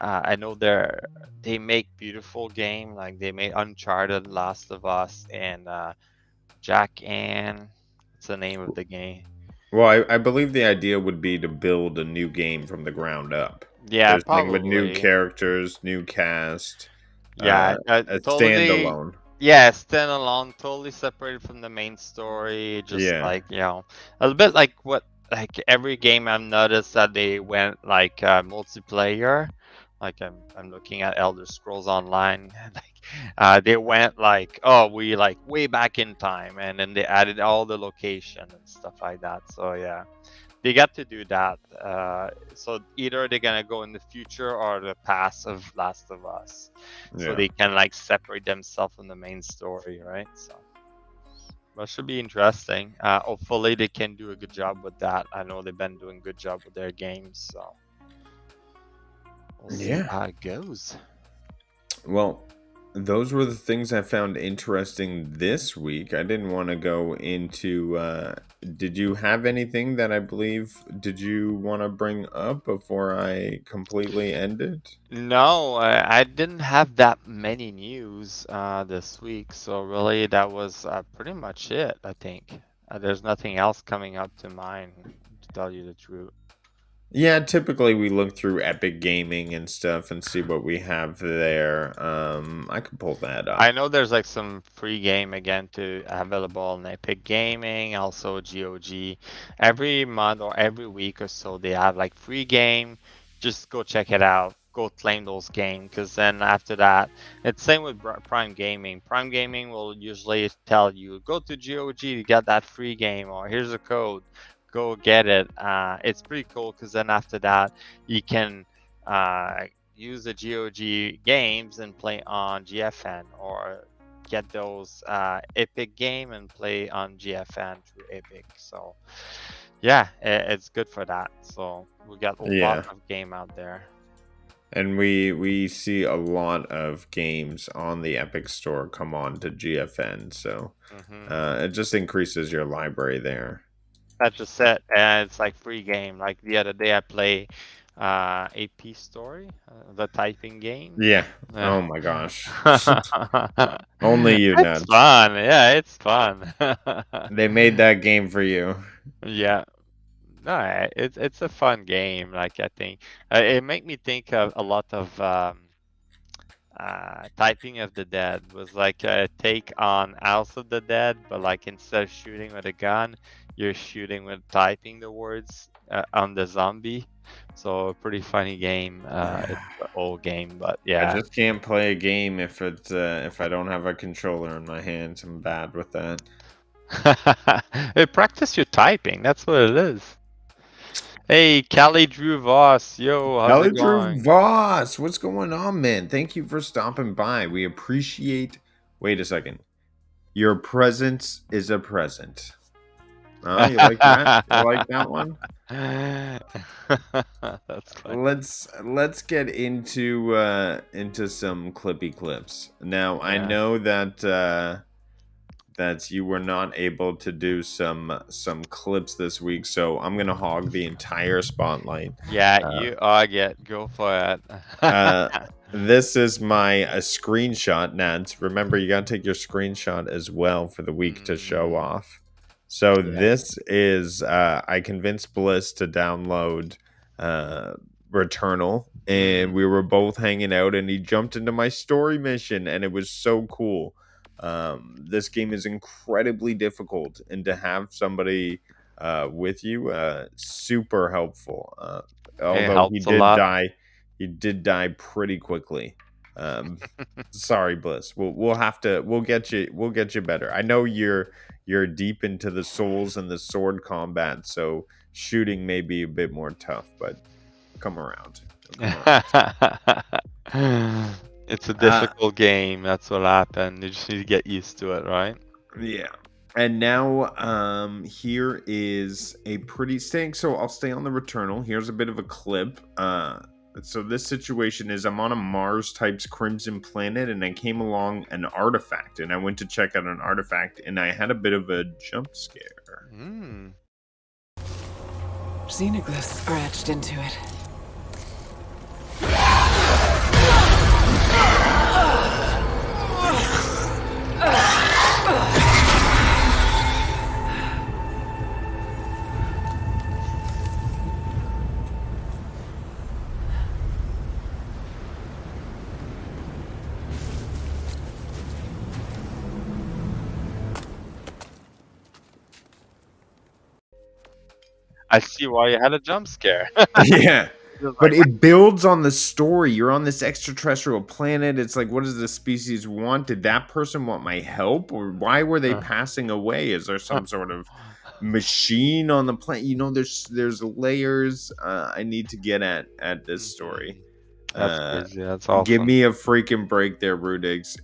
I know they make beautiful game, like they made Uncharted, Last of Us, and Jack and what's the name of the game? Well, I believe the idea would be to build a new game from the ground up. Yeah, They're saying with new probably. characters, new cast, Yeah, a totally. standalone. Yeah, standalone, totally separated from the main story. Just Yeah, like a little bit like what like every game I've noticed that they went like multiplayer. Like I'm looking at Elder Scrolls Online. Like they went like we like way back in time, and then they added all the location and stuff like that. So yeah, they got to do that. So either they're gonna go in the future or the past of Last of Us, so yeah. they can like separate themselves from the main story, right? So that should be interesting. Hopefully they can do a good job with that. I know they've been doing a good job with their games, so we'll see Yeah. how it goes. Well, those were the things I found interesting this week. I didn't want to go into. Did you have anything that I believe? Did you want to bring up before I completely end it? No, I didn't have that many news this week, so really that was pretty much it, I think. There's nothing else coming up to mind, to tell you the truth. Yeah, typically we look through Epic Gaming and stuff and see what we have there. I could pull that up. I know there's like some free game again to available on Epic Gaming, also GOG. Every month or every week or so, they have like free game. Just go check it out. Go claim those games, because then after that, it's same with Prime Gaming. Prime Gaming will usually tell you go to GOG to get that free game, or here's a code, go get it. It's pretty cool because then after that, you can uh, use the GOG games and play on GFN, or get those Epic game and play on GFN through Epic. So yeah, it's good for that. So we got a lot Yeah. of game out there. And we see a lot of games on the Epic Store come on to GFN, so Hmm. it just increases your library there. That's just it, and it's like free game. Like the other day, I play AP Story, the typing game. Yeah. Yeah. Oh my gosh. Only you, It's Nads. fun. Yeah, it's fun. They made that game for you. Yeah. No, it's a fun game. Like I think it make me think of a lot of Typing of the Dead was like a take on House of the Dead, but like instead of shooting with a gun, you're shooting with typing the words on the zombie. So a pretty funny game. It's an old game, but I yeah. just can't play a game if I don't have a controller in my hands. I'm bad with that. Hey, practice your typing. That's what it is. Hey, Callie Drew Voss. Yo, how's Kelly it Drew going? Voss, what's going on, man? Thank you for stopping by. We appreciate. Wait a second. Your presence is a present. You like that? You like that one? That's funny. Let's get into some clippy clips. Now I Yeah. know that you were not able to do some clips this week, so I'm gonna hog the entire spotlight. Yeah, Uh, you are get go for it. uh, this is my a screenshot, Nads. Remember, you gotta take your screenshot as well for the week to show Mm, off. So yeah. this is I convinced Bliss to download uh Returnal, and Mm, we were both hanging out, and he jumped into my story mission, and it was so cool. This game is incredibly difficult, and to have somebody with you, super helpful. it Although helps a lot. he did die pretty quickly. Um, sorry, Bliss. We'll get you better. I know you're deep into the souls and the sword combat, so shooting may be a bit more tough, but come around. Come around. It's a Uh, difficult game. That's what happened. You just need to get used to it, right? yeah. And now, here is a pretty staying. So I'll stay on the Returnal. Here's a bit of a clip. So this situation is I'm on a Mars types Crimson planet, and I came along an artifact, and I went to check out an artifact, and I had a bit of a jump scare. Mm. Xenoglyphs are etched into it. I see why you had a jump scare. Yeah. Just But like, it builds on the story. You're on this extraterrestrial planet. It's like, what does the species want? Did that person want my help? Or why were they passing away? Is there some sort of machine on the planet? There's layers I need to get at this story. Mhm. That's Uh crazy. That's Give awesome. me a freaking break there, Rudix.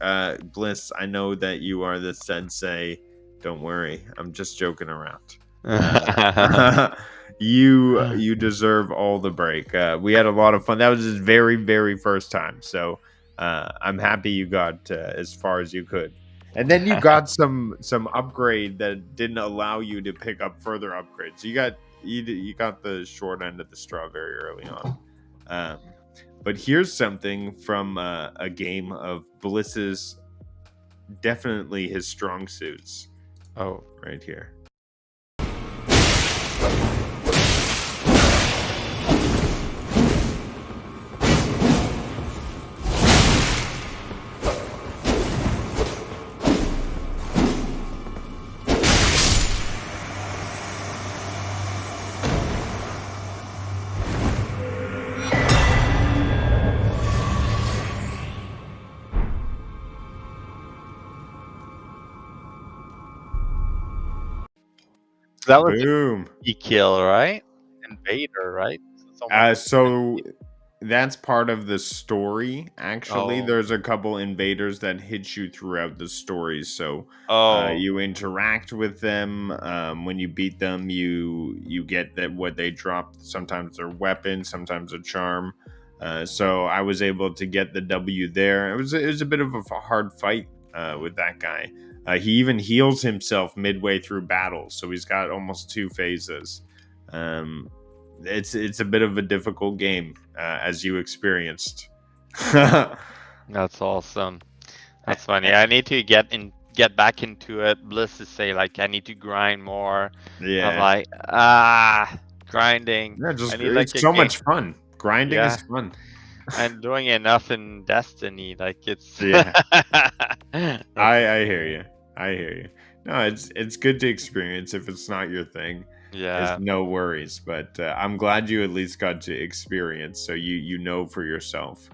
Bliss, I know that you are the sensei. Don't worry. I'm just joking around. You deserve all the break. We had a lot of fun. That was his very, very first time. So I'm happy you got as far as you could. And then you got some upgrade that didn't allow you to pick up further upgrades. You got the short end of the straw very early on. Um, but here's something from a game of Bliss's, definitely his strong suits, Oh, right here. that was a Boom. key kill, right? Invader, right? So someone was So that's part of the story. Actually, Oh, there's a couple invaders that hit you throughout the story. So oh, you interact with them. When you beat them, you get that what they drop. Sometimes they're weapons, sometimes a charm. So I was able to get the W there. It was a bit of a hard fight with that guy. He even heals himself midway through battle, so he's got almost 2 phases. Um, it's a bit of a difficult game, as you experienced. that's awesome. That's funny. I need to get back into it. Bliss is say like I need to grind more. I'm Yeah, like grinding. yeah, I just need like it's a so game. much fun. Grinding is Yeah, fun. I'm doing enough in Destiny. Like it's. Yeah, That's I hear funny. you. I hear you. No, it's good to experience. If it's not your thing, it's Yeah. no worries. But I'm glad you at least got to experience, so you know for yourself.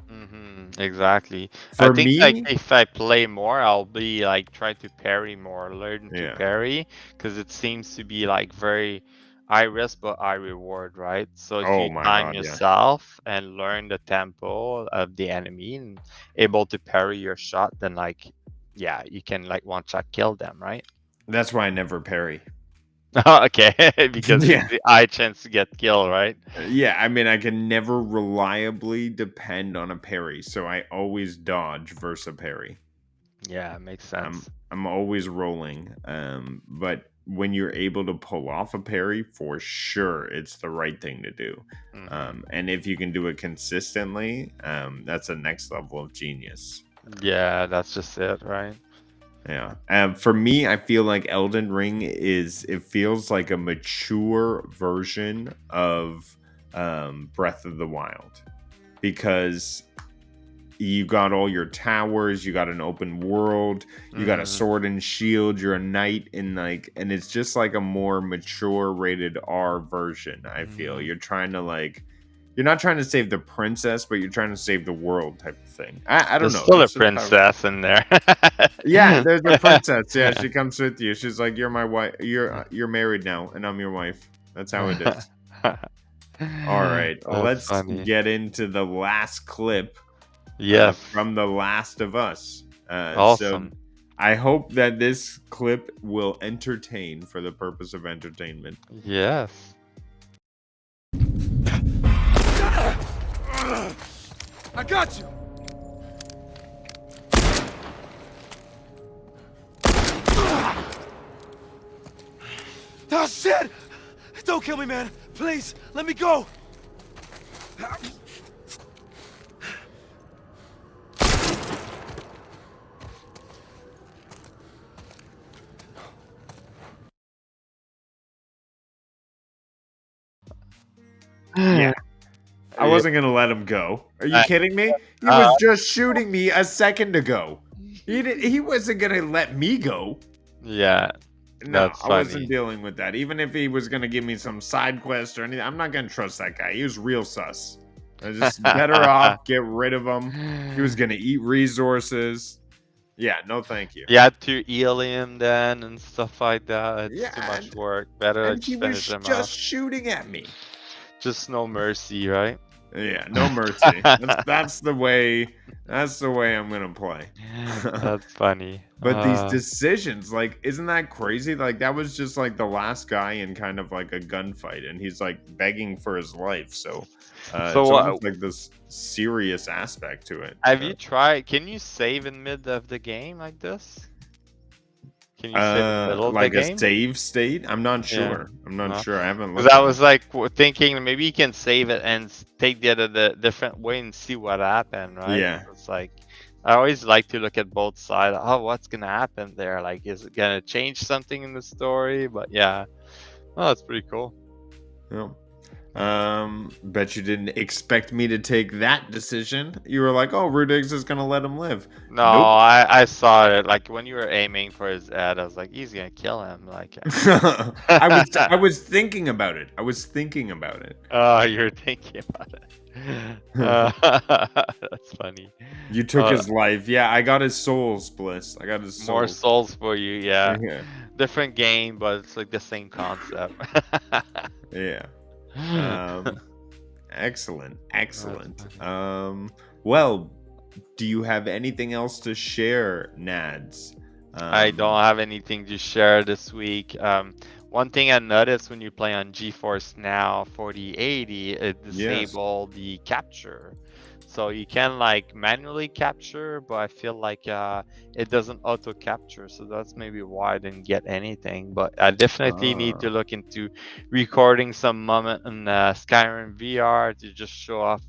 Exactly. I For think like me, if I play more, I'll be like try to parry more, learn to yeah. parry, because it seems to be like very high risk but high reward, right? So if Oh you my time god, yeah. yourself and learn the tempo of the enemy and able to parry your shot, then like yeah, you can like one shot kill them, right? That's why I never parry. Okay, because it's Yeah. the high chance to get killed, right? Yeah, I mean, I can never reliably depend on a parry, so I always dodge versus a parry. Yeah, makes I'm sense. I'm always rolling. But when you're able to pull off a parry, for sure, it's the right thing to do. hmm And if you can do it consistently, that's a next level of genius. Yeah, that's just it, right? Yeah. For me, I feel like Elden Ring it feels like a mature version of Breath of the Wild, because you got all your towers, you got an open world, you got a Mm-hmm. sword and shield, you're a knight, and it's just like a more mature rated R version. I feel you're not trying to save the princess, but you're trying to save the world type of thing. I don't There's know. still a That's just how. princess in there. Yeah, there's a princess. Yeah, she comes with you. She's like, "You're my wife. You're married now, and I'm your wife." That's how it is. All right, That's let's funny. get into the last clip Yes. from The Last of Us. So Awesome. I hope that this clip will entertain for the purpose of entertainment. Yes. I got you! Oh shit! Don't kill me, man! Please, let me go! Yeah, I Yeah. wasn't gonna let him go. Are you I- kidding me? He was just shooting me a second ago. He wasn't gonna let me go. yeah. No, That's I wasn't funny. dealing with that. Even if he was gonna give me some side quest or anything, I'm not gonna trust that guy. He was real sus. I just better off get rid of him. He was gonna eat resources. Yeah, no, thank you. You had to heal him then and stuff like that. It's Yeah, too much work. Better and he just finish was him just off. shooting at me. Just no mercy, right? Yeah, no mercy. That's the way. That's the way I'm gonna play. That's funny. But these decisions, like, isn't that crazy? Like, that was just like the last guy in kind of like a gunfight, and he's like begging for his life. So So it's almost like this serious aspect to it. have you tried? Can you save in mid of the game like this? Can you save in the middle of the Like a game? save state? I'm not Yeah. sure. I'm not No. sure. I haven't Because looked. I at was it. like thinking maybe you can save it and take the different way and see what happened, right? Yeah. It's like I always like to look at both sides. Oh, what's gonna happen there? Like, is it gonna change something in the story? But yeah, oh, that's pretty cool. Yeah. Bet you didn't expect me to take that decision. You were like, "Oh, Rudig's is gonna let him live." No, Nope. I saw it. Like when you were aiming for his head, I was like, he's gonna kill him. Like, I was thinking about it. I was thinking about it. oh, you're thinking about it. That's funny. You took his life. Yeah, I got his soul's bliss. I got his More soul. souls for you, yeah. Yeah. Different game, but it's like the same concept. Yeah. Excellent. Excellent. funny. Well, do you have anything else to share, Nads? I don't have anything to share this week. One thing I noticed when you play on GeForce Now 4080, it disabled the capture. So you can like manually capture, but I feel like it doesn't auto capture. So that's maybe why I didn't get anything. But I definitely need to look into recording some moment in Skyrim VR to just show off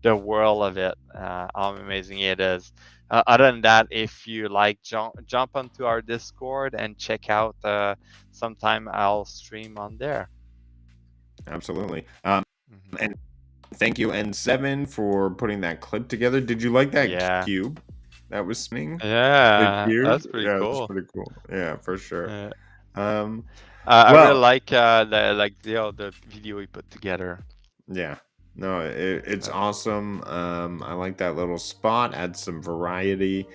the world of it, how amazing it is. Other than that, if you like, jump onto our Discord and check out. Sometime I'll stream on there. Absolutely. And thank you, N7, for putting that clip together. Did you like that cube that was spinning? Yeah, The cube? that's pretty Yeah, cool. that's pretty cool. Yeah, for sure. I well, really like the video we put together. Yeah. No, it's awesome. I like that little spot. Add some variety.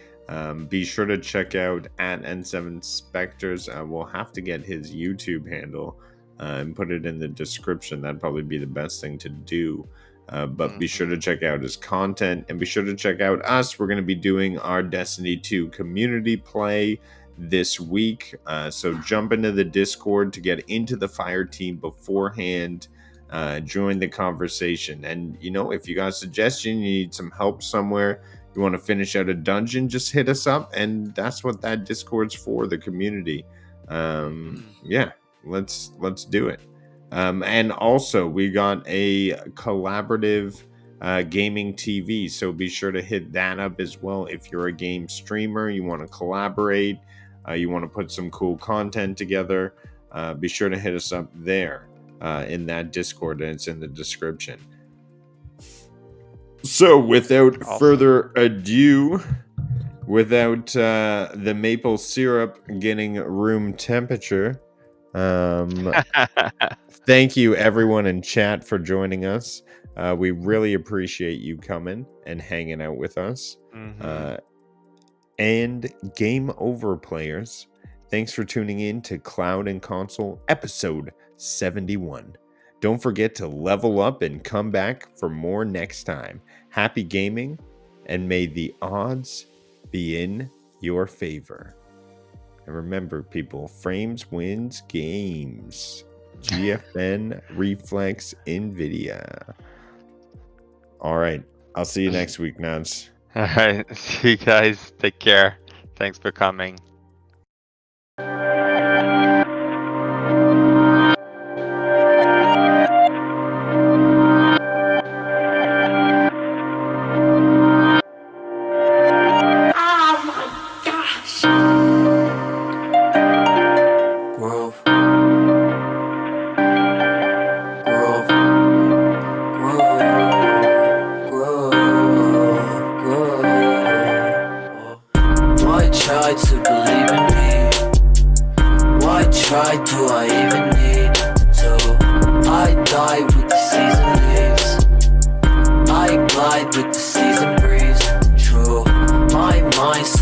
Be sure to check out at N7 Specters. We'll have to get his YouTube handle and put it in the description. That'd probably be the best thing to do. But be sure to check out his content and be sure to check out us. We're going to be doing our Destiny 2 community play this week. So jump into the Discord to get into the fire team beforehand. Join the conversation. And, you know, if you got a suggestion, you need some help somewhere, you want to finish out a dungeon, just hit us up. And that's what that Discord's for, the community. Yeah, let's do it. And also, we got a collaborative gaming TV, so be sure to hit that up as well. If you're a game streamer, you want to collaborate, you want to put some cool content together, be sure to hit us up there in that Discord, and it's in the description. So without further ado, without the maple syrup getting room temperature, thank you everyone in chat for joining us. We really appreciate you coming and hanging out with us. And game over, players. Thanks for tuning in to Cloud and Console episode 71. Don't forget to level up and come back for more next time. Happy gaming, and may the odds be in your favor. And remember, people, frames wins games. GFN, Reflex, NVIDIA. All right. I'll see you next week, Nads. All right. See you guys. Take care. Thanks for coming. Why try to believe in me? Why try, do I even need to? I die with the season leaves, I glide with the season breeze. True, my mind's